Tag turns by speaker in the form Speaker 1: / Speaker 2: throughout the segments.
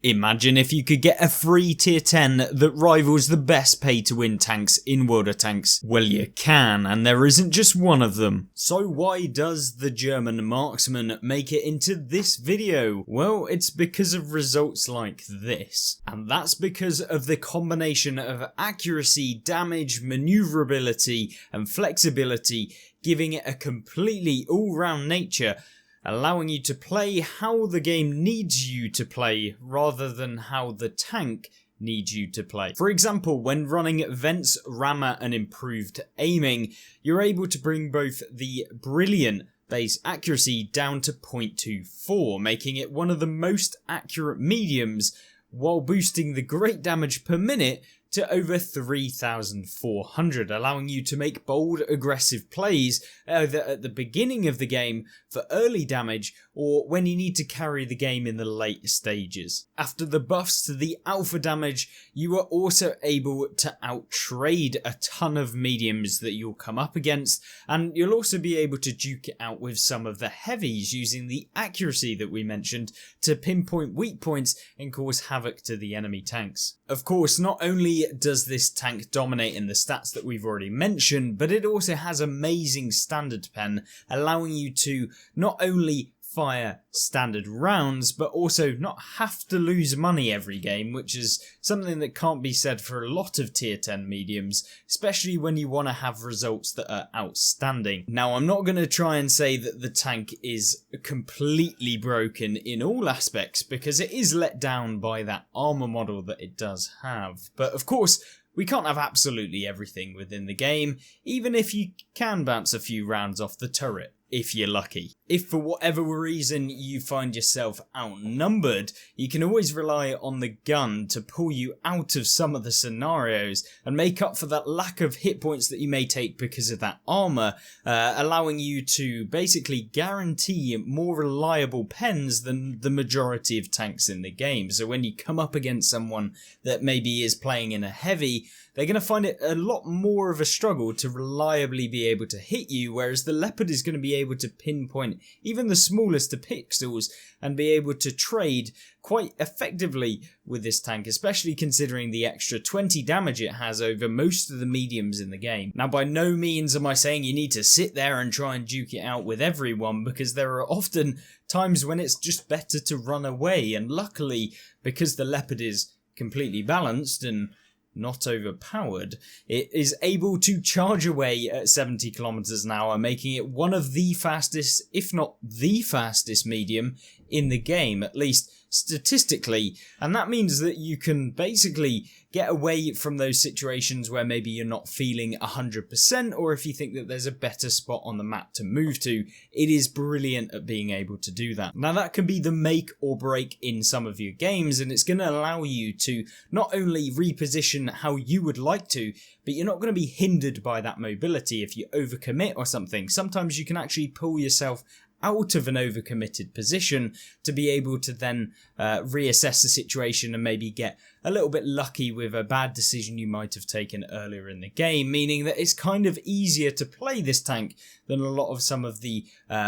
Speaker 1: Imagine if you could get a free tier 10 that rivals the best pay to win tanks in World of Tanks. Well, you can, and there isn't just one of them. So why does the German marksman make it into this video? Well, it's because of results like this. And that's because of the combination of accuracy, damage, maneuverability and flexibility, giving it a completely all-round nature, allowing you to play how the game needs you to play rather than how the tank needs you to play. For example, when running Vents, Rammer and improved aiming, you're able to bring both the brilliant base accuracy down to 0.24, making it one of the most accurate mediums, while boosting the great damage per minute to over 3,400, allowing you to make bold, aggressive plays either at the beginning of the game for early damage or when you need to carry the game in the late stages. After the buffs to the alpha damage, you are also able to outtrade a ton of mediums that you'll come up against, and you'll also be able to duke it out with some of the heavies using the accuracy that we mentioned to pinpoint weak points and cause havoc to the enemy tanks. Of course, not only does this tank dominate in the stats that we've already mentioned, but it also has amazing standard pen, allowing you to not only fire standard rounds, but also not have to lose money every game, which is something that can't be said for a lot of tier 10 mediums, especially when you want to have results that are outstanding. Now, I'm not going to try and say that the tank is completely broken in all aspects, because it is let down by that armor model that it does have. But of course, we can't have absolutely everything within the game, even if you can bounce a few rounds off the turret, if you're lucky. If for whatever reason you find yourself outnumbered, you can always rely on the gun to pull you out of some of the scenarios and make up for that lack of hit points that you may take because of that armor, allowing you to basically guarantee more reliable pens than the majority of tanks in the game. So when you come up against someone that maybe is playing in a heavy, they're going to find it a lot more of a struggle to reliably be able to hit you, whereas the leopard is going to be able to pinpoint even the smallest of pixels and be able to trade quite effectively with this tank, especially considering the extra 20 damage it has over most of the mediums in the game. Now, by no means am I saying you need to sit there and try and duke it out with everyone, because there are often times when it's just better to run away, and luckily, because the leopard is completely balanced and not overpowered, it is able to charge away at 70 kilometers an hour, making it one of the fastest, if not the fastest medium in the game, at least statistically. And that means that you can basically get away from those situations where maybe you're not feeling 100%, or if you think that there's a better spot on the map to move to, it is brilliant at being able to do that. Now, that can be the make or break in some of your games, and it's going to allow you to not only reposition how you would like to, but you're not going to be hindered by that mobility if you overcommit or something. Sometimes you can actually pull yourself out of an overcommitted position to be able to then reassess the situation and maybe get a little bit lucky with a bad decision you might have taken earlier in the game, meaning that it's kind of easier to play this tank than a lot of some of the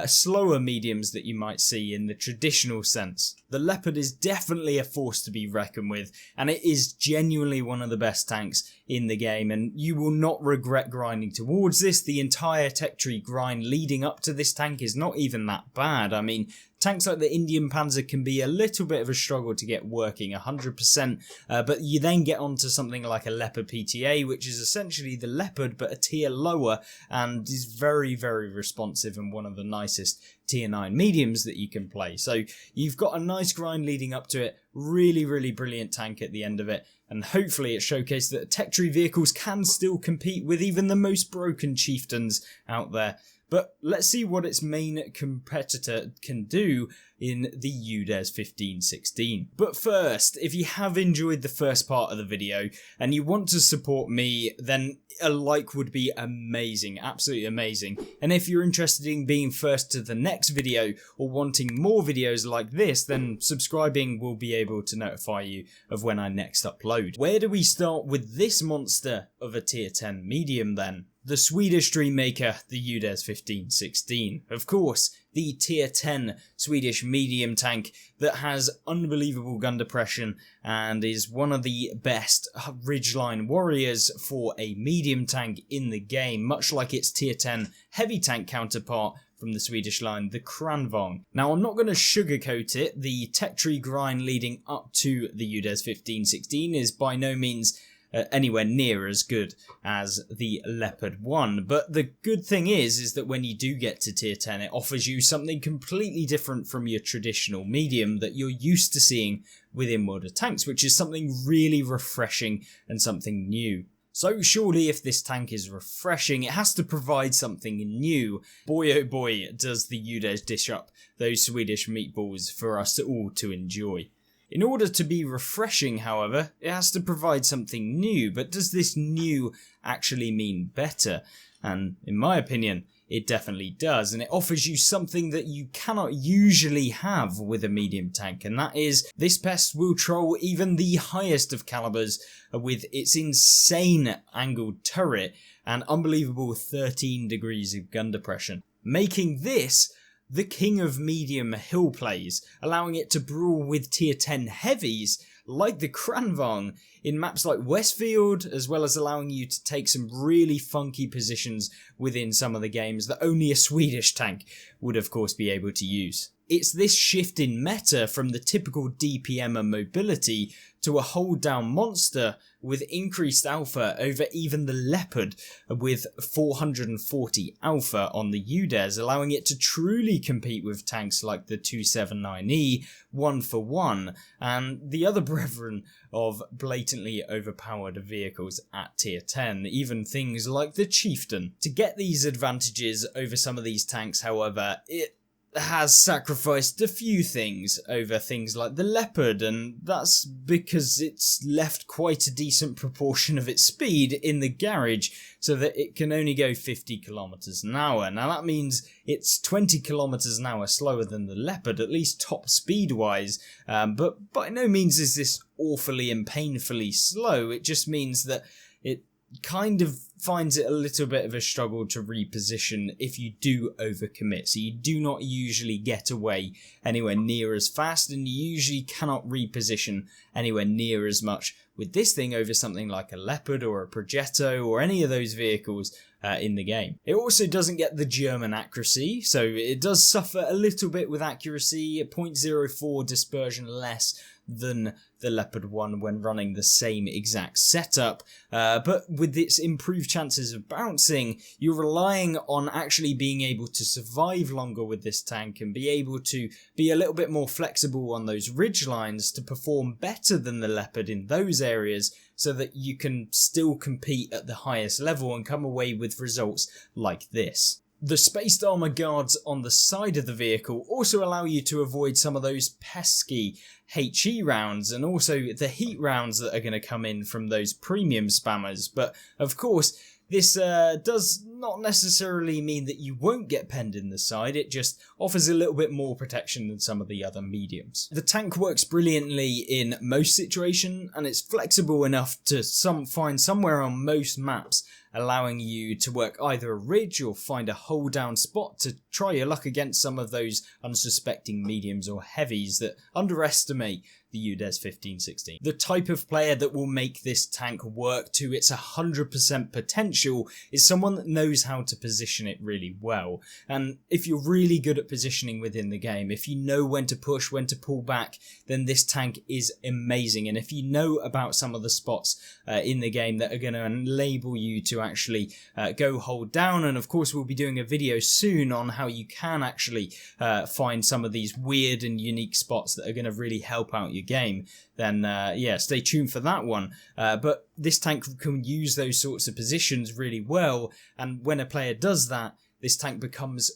Speaker 1: slower mediums that you might see in the traditional sense. The Leopard is definitely a force to be reckoned with, and it is genuinely one of the best tanks in the game, and you will not regret grinding towards this. The entire tech tree grind leading up to this tank is not even that bad. I mean, tanks like the Indian Panzer can be a little bit of a struggle to get working 100%, but you then get onto something like a Leopard PTA, which is essentially the Leopard but a tier lower, and is very, very responsive and one of the nicest tier 9 mediums that you can play. So you've got a nice grind leading up to it, really, really brilliant tank at the end of it, and hopefully it showcased that tech tree vehicles can still compete with even the most broken chieftains out there. But let's see what its main competitor can do in the udes 1516. But first, if you have enjoyed the first part of the video and you want to support me, then a like would be amazing, absolutely amazing. And if you're interested in being first to the next video or wanting more videos like this, then subscribing will be able to notify you of when I next upload. Where do we start with this monster of a tier 10 medium then? the Swedish dream maker, the udes 1516. Of course, the tier 10 Swedish medium tank that has unbelievable gun depression and is one of the best ridgeline warriors for a medium tank in the game, much like its tier 10 heavy tank counterpart from the Swedish line, the Kranvång. Now, I'm not going to sugarcoat it. The tech tree grind leading up to the udes 1516 is by no means anywhere near as good as the Leopard 1, but the good thing is that when you do get to tier 10, it offers you something completely different from your traditional medium that you're used to seeing within World of Tanks, which is something really refreshing and something new. So surely if this tank is refreshing, it has to provide something new. Boy oh boy, does the udes dish up those Swedish meatballs for us all to enjoy. In order to be refreshing, however, it has to provide something new, but does this new actually mean better? And in my opinion, it definitely does, and it offers you something that you cannot usually have with a medium tank, and that is this pest will troll even the highest of calibers with its insane angled turret and unbelievable 13 degrees of gun depression, making this the king of medium hill plays, allowing it to brawl with tier 10 heavies like the Kranvång in maps like Westfield, as well as allowing you to take some really funky positions within some of the games that only a Swedish tank would of course be able to use. It's this shift in meta from the typical DPM and mobility to a hold down monster with increased alpha over even the Leopard with 440 alpha on the udes, allowing it to truly compete with tanks like the 279E, 1-for-1, and the other brethren of blatantly overpowered vehicles at tier 10, even things like the Chieftain. To get these advantages over some of these tanks, however, it has sacrificed a few things over things like the Leopard, and that's because it's left quite a decent proportion of its speed in the garage so that it can only go 50 kilometers an hour. Now that means it's 20 kilometers an hour slower than the Leopard, at least top speed wise, but by no means is this awfully and painfully slow. It just means that it kind of finds it a little bit of a struggle to reposition if you do overcommit. So you do not usually get away anywhere near as fast, and you usually cannot reposition anywhere near as much with this thing over something like a Leopard or a Progetto or any of those vehicles in the game. It also doesn't get the German accuracy, so it does suffer a little bit with accuracy, 0.04 dispersion less than the Leopard 1 when running the same exact setup, but with its improved chances of bouncing, you're relying on actually being able to survive longer with this tank and be able to be a little bit more flexible on those ridge lines to perform better than the Leopard in those areas, so that you can still compete at the highest level and come away with results like this. The spaced armor guards on the side of the vehicle also allow you to avoid some of those pesky HE rounds and also the heat rounds that are going to come in from those premium spammers, but of course this does not necessarily mean that you won't get penned in the side, it just offers a little bit more protection than some of the other mediums. The tank works brilliantly in most situations, and it's flexible enough to find somewhere on most maps, allowing you to work either a ridge or find a hold down spot to try your luck against some of those unsuspecting mediums or heavies that underestimate the udes 1516. The type of player that will make this tank work to its 100% potential is someone that knows how to position it really well. And if you're really good at positioning within the game, if you know when to push, when to pull back, then this tank is amazing. And if you know about some of the spots in the game that are going to enable you to actually go hold down, and of course we'll be doing a video soon on how you can actually find some of these weird and unique spots that are going to really help out your game, then yeah, stay tuned for that one. But this tank can use those sorts of positions really well, and when a player does that, this tank becomes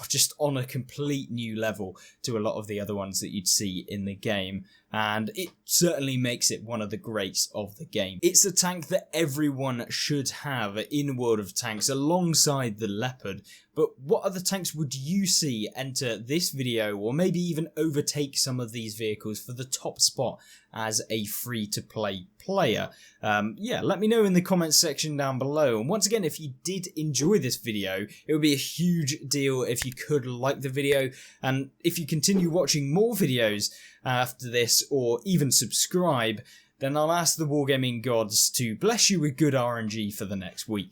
Speaker 1: just on a complete new level to a lot of the other ones that you'd see in the game. and it certainly makes it one of the greats of the game. It's a tank that everyone should have in World of Tanks alongside the Leopard, but what other tanks would you see enter this video, or maybe even overtake some of these vehicles for the top spot as a free-to-play player? Yeah, let me know in the comments section down below. And once again, if you did enjoy this video, it would be a huge deal if you could like the video, and if you continue watching more videos after this, or even subscribe, then I'll ask the Wargaming gods to bless you with good RNG for the next week.